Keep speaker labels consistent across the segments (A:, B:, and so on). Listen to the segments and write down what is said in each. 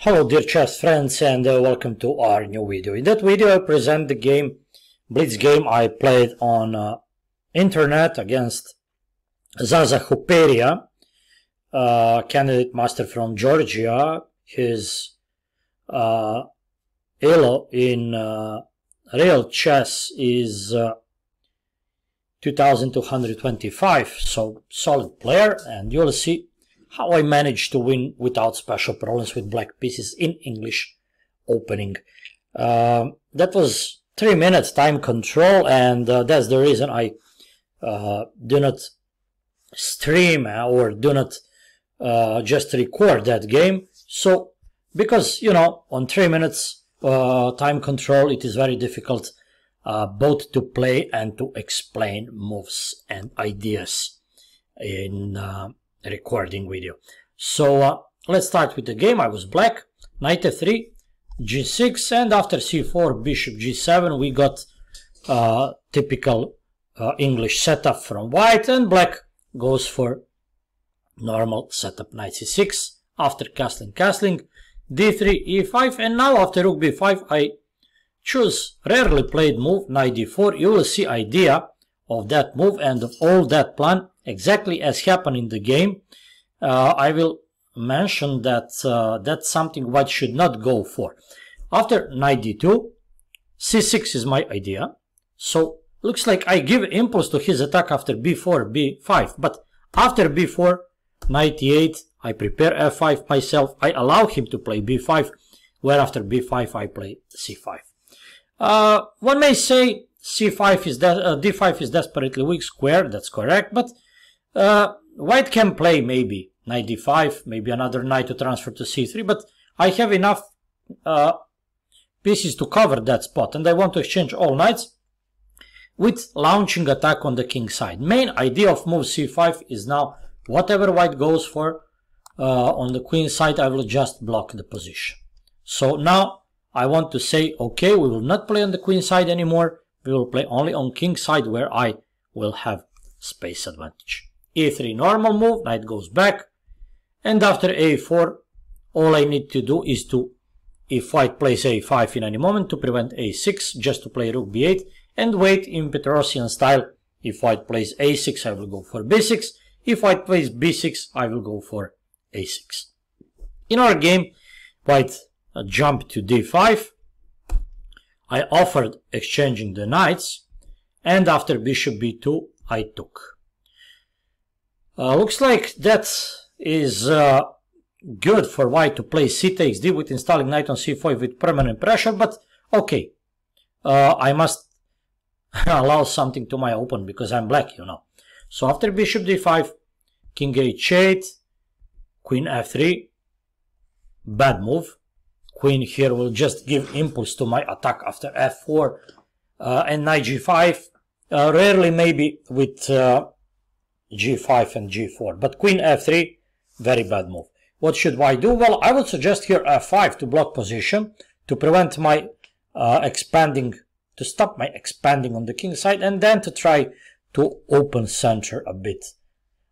A: Hello dear chess friends, and welcome to our new video. In that video I present the game, blitz game I played on internet against Zaza Huperia, candidate master from Georgia. His elo in real chess is 2225, so solid player, and you'll see how I managed to win without special problems with black pieces in English opening. That was 3 minutes time control, and that's the reason I do not stream or do not just record that game. So, because, you know, on 3 minutes time control, it is very difficult both to play and to explain moves and ideas in recording video. So let's start with the game. I was black, knight f3, g6, and after c4, bishop g7, we got typical English setup from white, and black goes for normal setup, knight c6, after castling, d3, e5, and now after rook b5, I choose rarely played move, knight d4. You will see idea of that move and of all that plan exactly as happened in the game. I will mention that that's something white should not go for. After knight d2, c6 is my idea. So looks like I give impulse to his attack after b4, b5. But after b4, knight e8, I prepare f5 myself. I allow him to play b5, where after b5 I play c5. One may say c5 is d5 is desperately weak square. That's correct, but white can play maybe knight d5, maybe another knight to transfer to c3, but I have enough pieces to cover that spot, and I want to exchange all knights with launching attack on the king side. Main idea of move c5 is now whatever white goes for on the queen side, I will just block the position. So now I want to say, okay, we will not play on the queen side anymore. We will play only on king side, where I will have space advantage. e3 normal move, knight goes back, and after a4, all I need to do is to, if white plays a5 in any moment, to prevent a6, just to play rook b8, and wait in Petrosian style. If white plays a6, I will go for b6. If white plays b6, I will go for a6. In our game, white jumped to d5. I offered exchanging the knights, and after bishop b2, I took. Looks like that is good for white to play c takes d with installing knight on c4 with permanent pressure, but okay, I must allow something to my opponent because I'm black, you know. So after bishop d5, king h8, queen f3, bad move. Queen here will just give impulse to my attack after f4, and knight g5, rarely maybe with g5 and g4, but queen f3, very bad move. What should white do? Well, I would suggest here f5 to block position, to prevent my expanding, to stop my expanding on the king side, and then to try to open center a bit.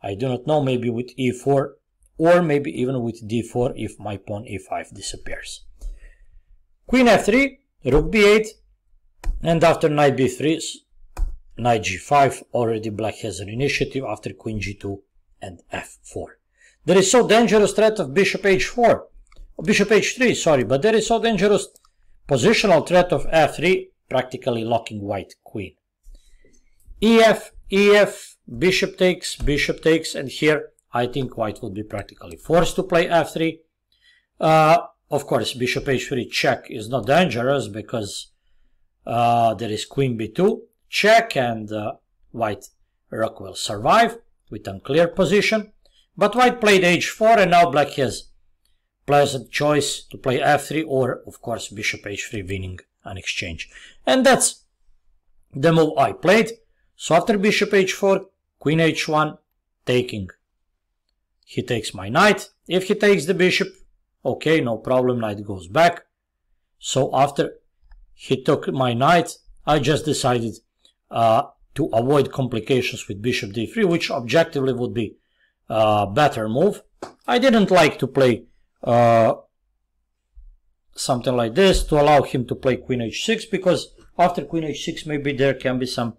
A: I do not know, maybe with e4, or maybe even with d4 if my pawn e5 disappears. Queen f3, rook b8, and after knight b3, knight g5, already black has an initiative after queen g2 and f4. There is so dangerous threat of bishop h4, bishop h3, sorry, but there is so dangerous positional threat of f3, practically locking white queen. ef, bishop takes, and here I think white will be practically forced to play f3. Of course, bishop h3 check is not dangerous because there is queen b2 check, and white rook will survive with unclear position. But white played h4, and now black has pleasant choice to play f3, or of course bishop h3 winning an exchange. And that's the move I played. So after bishop h4, queen h1, taking. He takes my knight. If he takes the bishop, okay, no problem, knight goes back. So after he took my knight, I just decided to avoid complications with bishop d3, which objectively would be a better move. I didn't like to play something like this to allow him to play queen h6, because after queen h6 maybe there can be some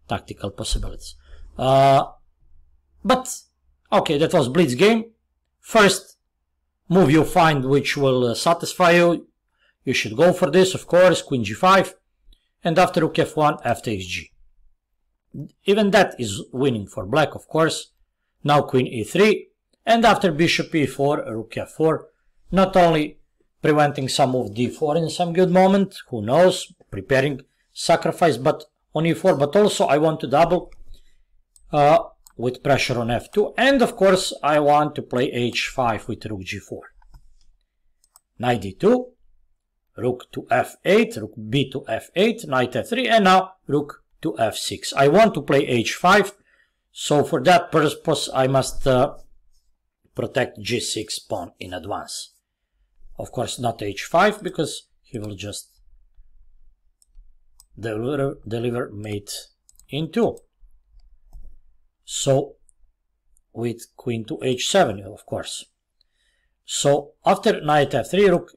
A: tactical possibilities. But okay, that was blitz game. First move you find which will satisfy you. You should go for this, of course, queen g5, and after rook f1, f takes g. Even that is winning for black, of course. Now queen e3, and after bishop e4, rook f4, not only preventing some move d4 in some good moment, who knows, preparing sacrifice but on e4, but also I want to double with pressure on f2, and of course I want to play h5 with rook g4. Knight d2, rook to f8, rook b to f8, knight f3, and now rook to f6. I want to play h5, so for that purpose I must protect g6 pawn in advance. Of course not h5, because he will just deliver mate in 2. So with queen to h7, of course. So after knight f3, rook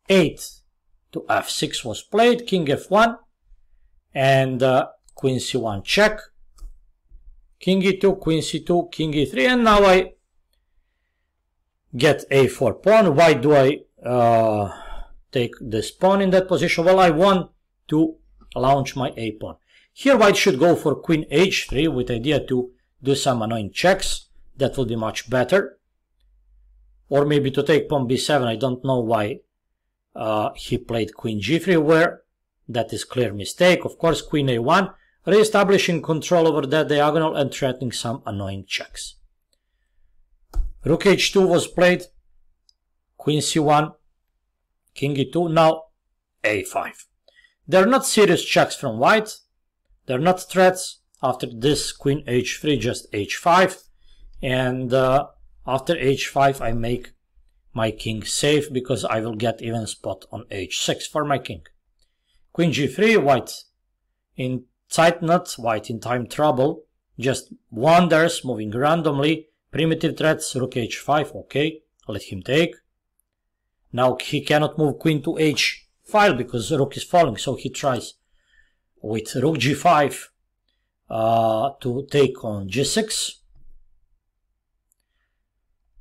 A: 8 to f6 was played, king f1, and queen c1 check, king e2, queen c2, king e3, and now I get a4 pawn. Why do I take this pawn in that position? Well, I want to launch my a pawn. Here white should go for queen h3 with idea to do some annoying checks. That would be much better. Or maybe to take pawn b7. I don't know why he played queen g3, where that is clear mistake. Of course, queen a1, re-establishing control over that diagonal and threatening some annoying checks. Rook h2 was played, queen c1, king e2, now a5. They're not serious checks from white, they're not threats. After this, queen h3, just h5, and after h5 I make my king safe, because I will get even spot on h6 for my king. Queen g3, white in tight knot, white in time trouble, just wanders, moving randomly, primitive threats, rook h5, okay, let him take. Now he cannot move queen to h5 because rook is falling, so he tries with rook g5 to take on g6.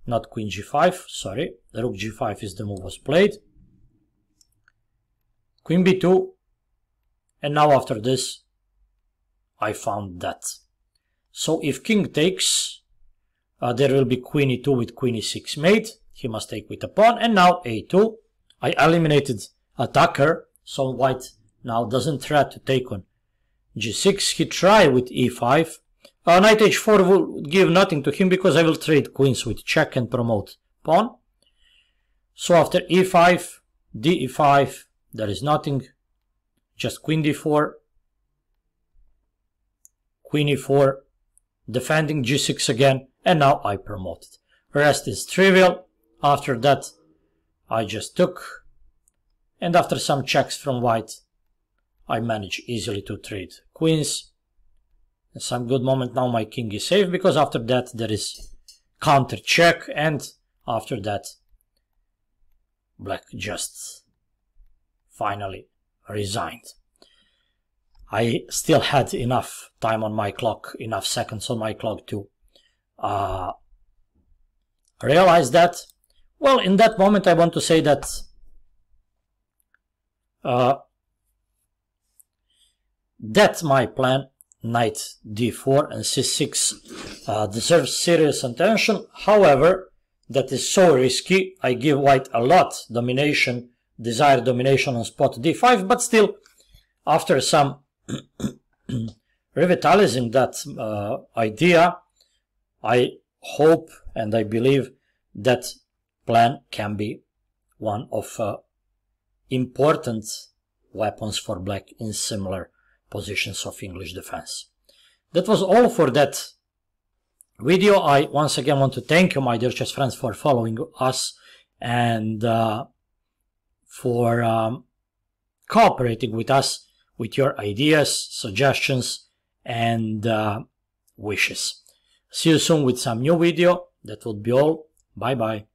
A: Not queen g5, sorry, rook g5 is the move was played. Queen b2, and now after this I found that. So if king takes, there will be queen e2 with queen e6 mate. He must take with a pawn, and now a2. I eliminated attacker, so white now doesn't threat to take on g6. He try with e5. Knight h4 will give nothing to him, because I will trade queens with check and promote pawn. So after e5, d5, there is nothing, just queen d4, queen e4, defending g6 again, and now I promoted. Rest is trivial. After that I just took, and after some checks from white I managed easily to trade queens. In some good moment now my king is safe, because after that there is counter check, and after that black just finally resigned. I still had enough time on my clock, enough seconds on my clock to realize that. Well, in that moment I want to say that that's my plan. Knight d4 and c6 deserves serious attention. However, that is so risky. I give white a lot domination, desired domination on spot d5, but still, after some revitalizing that idea, I hope and I believe that plan can be one of important weapons for black in similar positions of English defense. That was all for that video. I once again want to thank you, my dear chess friends, for following us and for cooperating with us with your ideas, suggestions, and wishes. See you soon with some new video. That would be all. Bye bye.